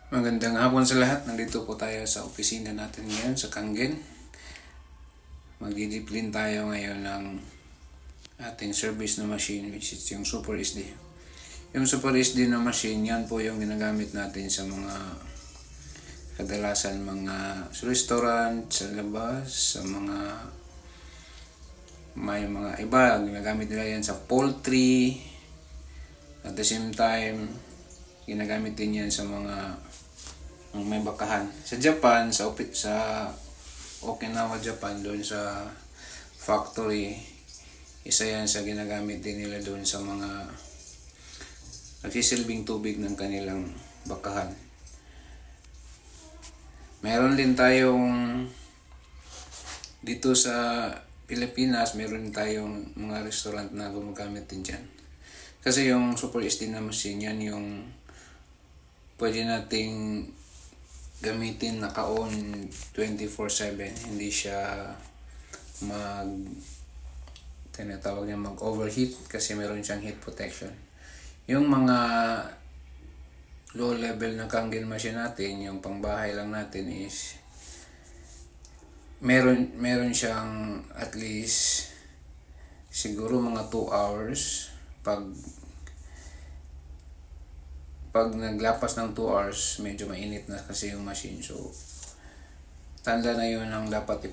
Magandang hapon sa lahat. Nandito po tayo sa opisina natin ngayon sa Kangen. Magdidiplin tayo ngayon ng ating service na machine, which is yung Super SD. Yung Super SD na machine, yan po yung ginagamit natin sa mga kadalasan mga restaurant, sa labas, sa mga may mga iba, ginagamit nila yan sa poultry. At the same time, ginagamit din yan sa mga may bakahan. Sa Japan, sa Okinawa, Japan, doon sa factory, isa yan sa ginagamit din nila doon sa mga nagsisilbing tubig ng kanilang bakahan. Meron din tayong dito sa Pilipinas, meron tayong mga restaurant na gumagamit din dyan. Kasi yung Super SD na machine, yan yung pwede nating gamitin naka-on 24/7. Hindi siya tinatawag niya mag-overheat kasi meron siyang heat protection. Yung mga low level na Kangen machine natin, yung pangbahay lang natin is meron siyang at least siguro mga 2 hours pag naglapas ng 2 hours, medyo mainit na kasi yung machine. So, tanda na yun ang dapat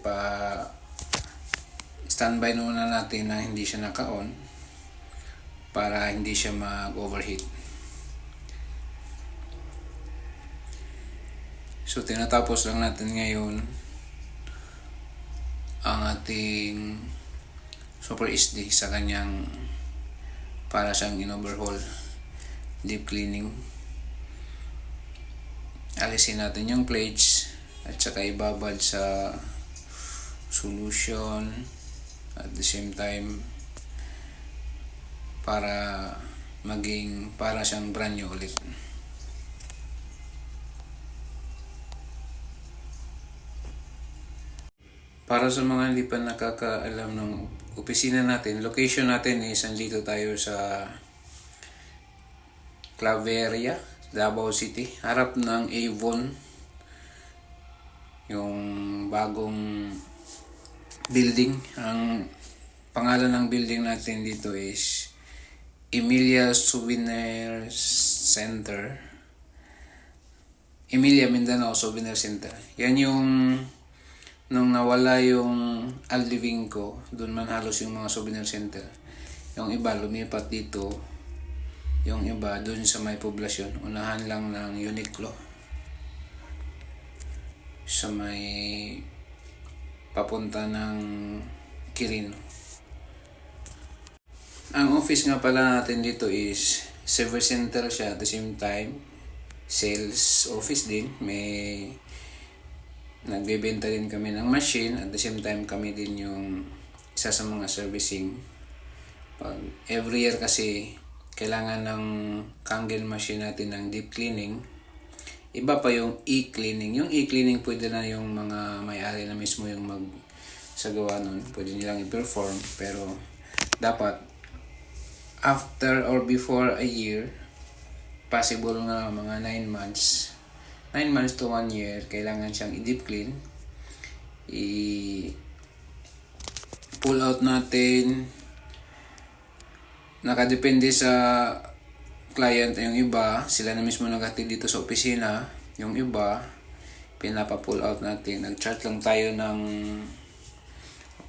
standby muna natin na hindi siya naka-on para hindi siya mag-overheat. So, tinatapos lang natin ngayon ang ating Super SD sa kanyang para siyang in-overhaul, deep cleaning. Alisin natin yung plates at saka ibabad sa solution at the same time para maging para siyang brand new ulit. Para sa mga hindi pa nakakaalam ng opisina natin, location natin is andito tayo sa Claveria, Davao City, harap ng Avon, yung bagong building. Ang pangalan ng building natin dito is Emilia Souvenir Center, Emilia Mindanao Souvenir Center. Yan yung nung nawala yung Aldiving ko, doon man halos yung mga souvenir center. Yung iba lumipat dito, yung iba doon sa may poblasyon, unahan lang ng Uniqlo sa may papunta ng Quirino. Ang office nga pala natin dito is service center siya, at the same time sales office din. May nagbebenta din kami ng machine, at the same time kami din yung isa sa mga servicing. Pag every year kasi kailangan ng Kangen machine natin ng deep cleaning. Iba pa yung e-cleaning. Yung e-cleaning pwede na yung mga may-ari na mismo yung magsagawa nun. Pwede nilang i-perform. Pero dapat after or before a year, possible nga mga 9 months. 9 months to 1 year, kailangan siyang i-deep clean. I-pull out natin. Nakadepende sa client. Yung iba, sila na mismo naghatid dito sa opisina. Yung iba, pinapa-pull out natin. Nag-chart lang tayo ng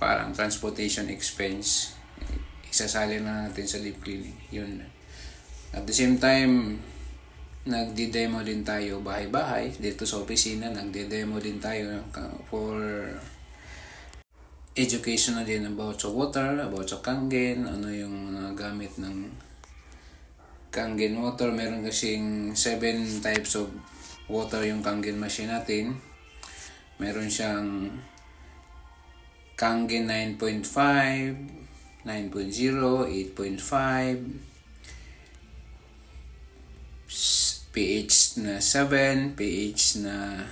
parang transportation expense. Isasali na natin sa deep cleaning. Yun. At the same time, nagdi-demo din tayo bahay-bahay. Dito sa opisina, nagdi-demo din tayo for education na din about sa water, about sa Kangen, ano yung gamit ng Kangen water. Meron kasing 7 types of water yung Kangen machine natin. Meron siyang Kangen 9.5, 9.0, 8.5, pH na 7, pH na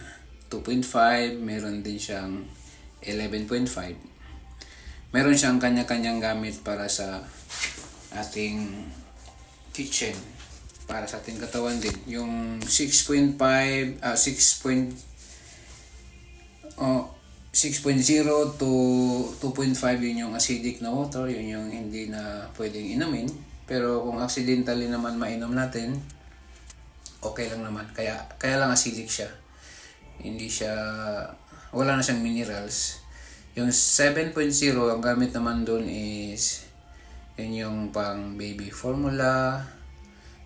2.5, meron din siyang 11.5. Meron siyang kanya-kanyang gamit para sa ating kitchen. para sa ating katawan din. Yung 6.5, 6.0 to 2.5 yun yung acidic na water, yun yung hindi na pwedeng inumin. Pero kung accidentally naman mainom natin, okay lang naman. Kaya lang acidic siya. Hindi siya, wala na siyang minerals. Yung 7.0, ang gamit naman doon is, yun yung pang baby formula,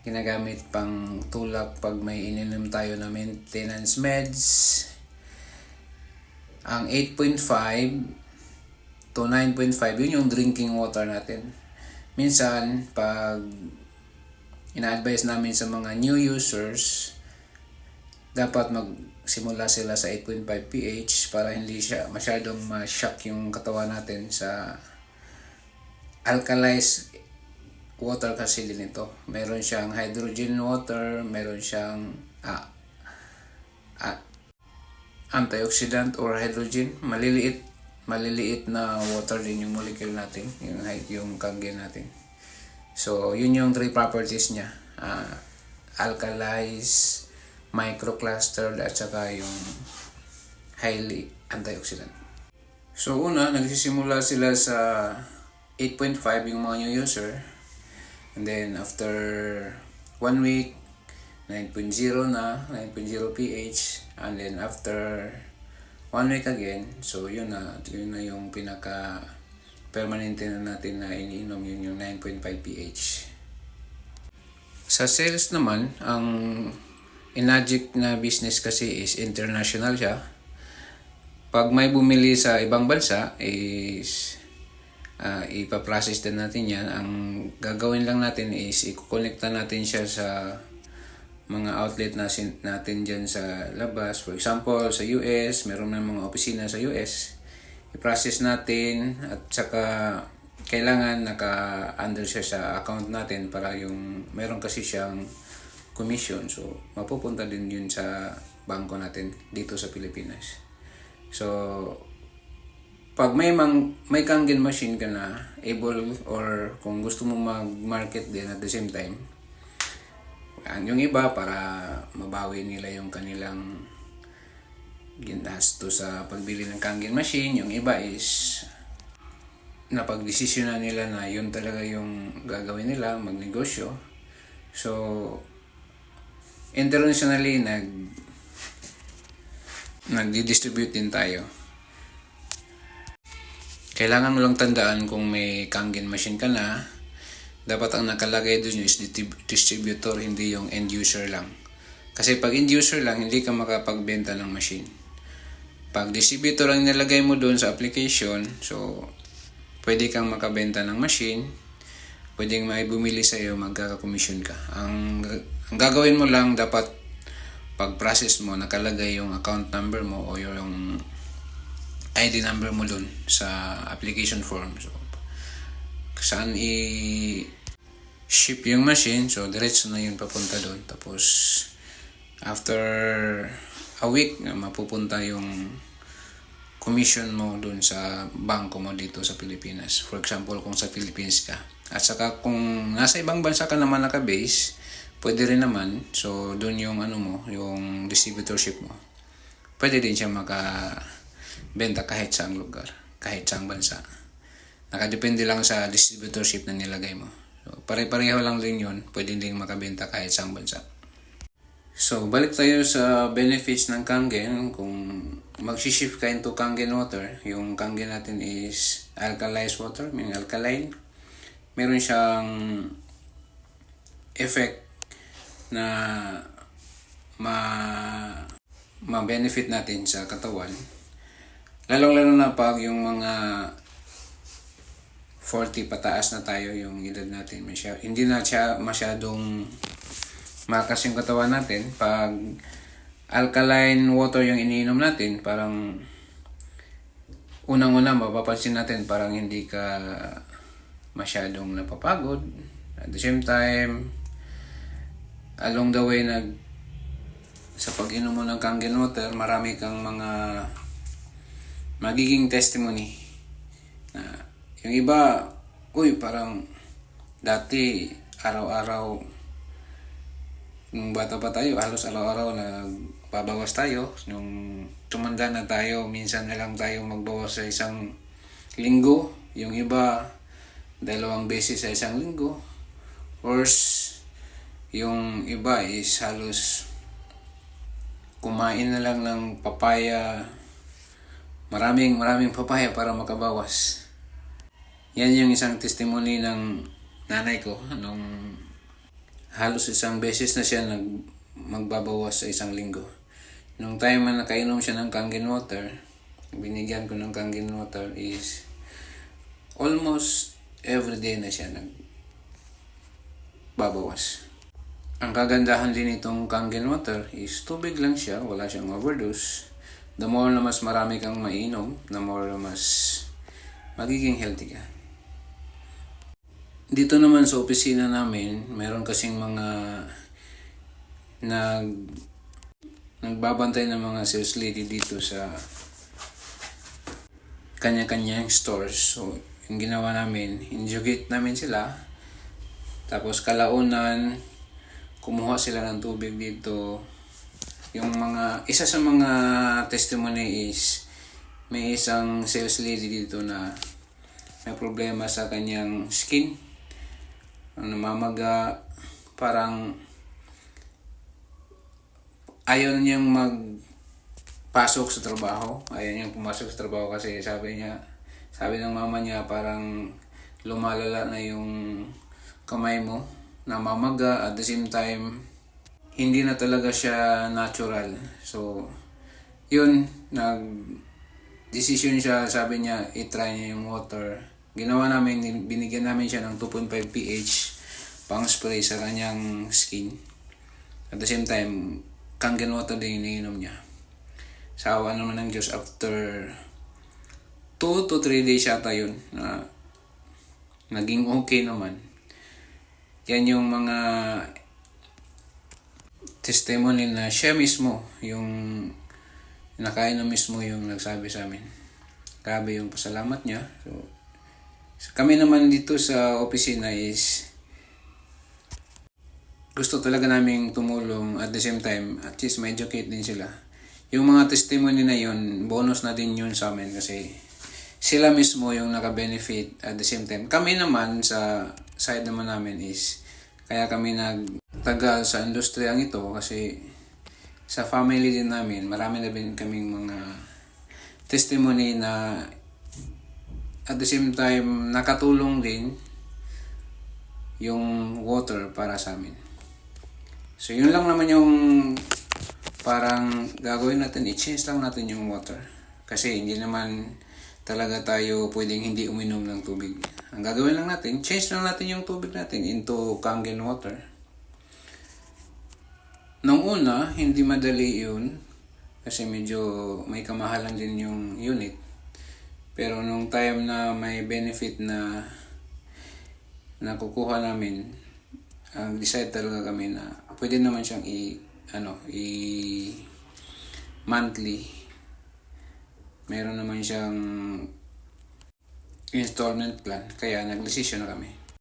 ginagamit pang tulak pag may ininom tayo na maintenance meds. Ang 8.5 to 9.5, yun yung drinking water natin. Minsan, pag ina-advise namin sa mga new users, dapat magsimula sila sa 8.5 pH para hindi siya masyadong ma-shock yung katawan natin sa alkalized water kasi din ito. Meron siyang hydrogen water, meron siyang antioxidant or hydrogen, maliliit na water din yung molecule natin, yung kangen natin. So, yun yung three properties niya. Alkalized, microclustered, at saka yung highly antioxidant. So, una, nagsisimula sila sa 8.5 yung mga new user. And then, after 1 week, 9.0 na, 9.0 pH. And then after 1 week again, so yun na yung pinaka permanente na natin na iniinom, yun yung 9.5 pH. Sa sales naman, ang Enagic na business kasi is international siya. Pag may bumili sa ibang bansa is ipa-process din natin yan. Ang gagawin lang natin is i-connecta natin siya sa mga outlet natin dyan sa labas. For example, sa US, meron na mga opisina sa US. I-process natin at saka kailangan naka-under siya sa account natin para yung meron kasi siyang commission. So, mapupunta din yun sa bangko natin dito sa Pilipinas. So, pag may kangen machine ka na able or kung gusto mo mag-market din at the same time, yung iba para mabawi nila yung kanilang ginasto sa pagbili ng kangen machine, yung iba is napagdesisyon na nila na yun talaga yung gagawin nila, magnegosyo. So, internationally nagdi-distribute din tayo. Kailangan mo lang tandaan kung may kangen machine ka na, dapat ang nakalagay doon is distributor, hindi yung end user lang. Kasi pag end user lang, hindi ka makapagbenta ng machine. Pag distributor ang nilagay mo doon sa application, so pwede kang makabenta ng machine, pwedeng may bumili sa iyo, magkaka-commission ka. Ang gagawin mo lang, dapat pag process mo, nakalagay yung account number mo o yung ID number mo doon sa application form. So, saan ship yung machine, so diretso na yun papunta doon. Tapos after a week, mapupunta yung commission mo doon sa bangko mo dito sa Pilipinas. For example, kung sa Philippines ka. At saka kung nasa ibang bansa ka naman naka-base, pwede rin naman. So doon yung yung distributorship mo. Pwede din siya makabenta kahit saang lugar, kahit saang bansa. Nakadepende lang sa distributorship na nilagay mo. So, pare-pareho lang din yun. Pwede din makabenta kahit saang bansa. So, balik tayo sa benefits ng kangen. Kung mag-shift ka into kangen water, yung kangen natin is alkalized water, meaning alkaline. Meron siyang effect na ma-benefit natin sa katawan. Lalong-lalo na pag yung mga 40 pataas na tayo yung edad natin, hindi na siya masyadong malakas yung katawan natin. Pag alkaline water yung iniinom natin, parang unang-una mapapansin natin parang hindi ka masyadong napapagod. At the same time, along the way sa pag-inom mo ng kangen water, marami kang mga magiging testimony na yung iba, parang dati araw-araw Nung bata pa tayo, halos araw-araw nagbabawas tayo. Nung tumanda na tayo, minsan na lang tayo magbawas sa isang linggo. Yung iba, 2 beses sa isang linggo. Or yung iba is halos kumain na lang ng papaya. Maraming papaya para makabawas. Yan yung isang testimony ng nanay ko. Nung halos 1 beses na siya magbabawas sa isang linggo. Nung time na nakainom siya ng Kangen water, binigyan ko ng Kangen water is almost everyday na siya nagbabawas. Ang kagandahan din itong Kangen water is tubig lang siya, wala siyang overdose. The more na mas marami kang mainom, the more na mas magiging healthy ka. Dito naman sa opisina namin, meron kasing mga nagbabantay ng mga sales lady dito sa kanya-kanyang stores. So, yung ginawa namin, injugate namin sila. Tapos kalaunan, kumuha sila ng tubig dito. Isa sa mga testimony is, may isang sales lady dito na may problema sa kanyang skin. Namamaga, parang ayaw niyang magpasok sa trabaho. Ayaw niyang pumasok sa trabaho kasi sabi ng mama niya parang lumalala na yung kamay mo, namamaga, at the same time hindi na talaga siya natural. So yun, decision siya, sabi niya i-try niya yung water. Ginawa namin, binigyan namin siya ng 2.5 pH pang spray sa kanyang skin. At the same time, Kangen water din iniinom niya. Sa awa naman ng Diyos, after 2 to 3 days yata yun, na naging okay naman. Yan yung mga testimony na siya mismo, yung nakainom mismo yung nagsabi sa amin. Grabe yung pasalamat niya. So kami naman dito sa opisina is gusto talaga naming tumulong, at the same time at least ma-educate din sila. Yung mga testimony na yun, bonus na din yun sa amin kasi sila mismo yung naka-benefit, at the same time kami naman sa side naman namin is kaya kami nagtagal sa industriyang ito kasi sa family din namin marami na din kaming mga testimony na at the same time nakatulong din yung water para sa amin. So yun lang naman yung parang gagawin natin, i-change lang natin yung water. Kasi hindi naman talaga tayo pwedeng hindi uminom ng tubig. Ang gagawin lang natin, change lang natin yung tubig natin into Kangen water. Nung una, hindi madali yun kasi medyo may kamahalan din yung unit. Pero nung time na may benefit na nakukuha namin, decide talaga kami na pwede naman siyang monthly. Meron naman siyang installment plan, kaya nag-decision na kami.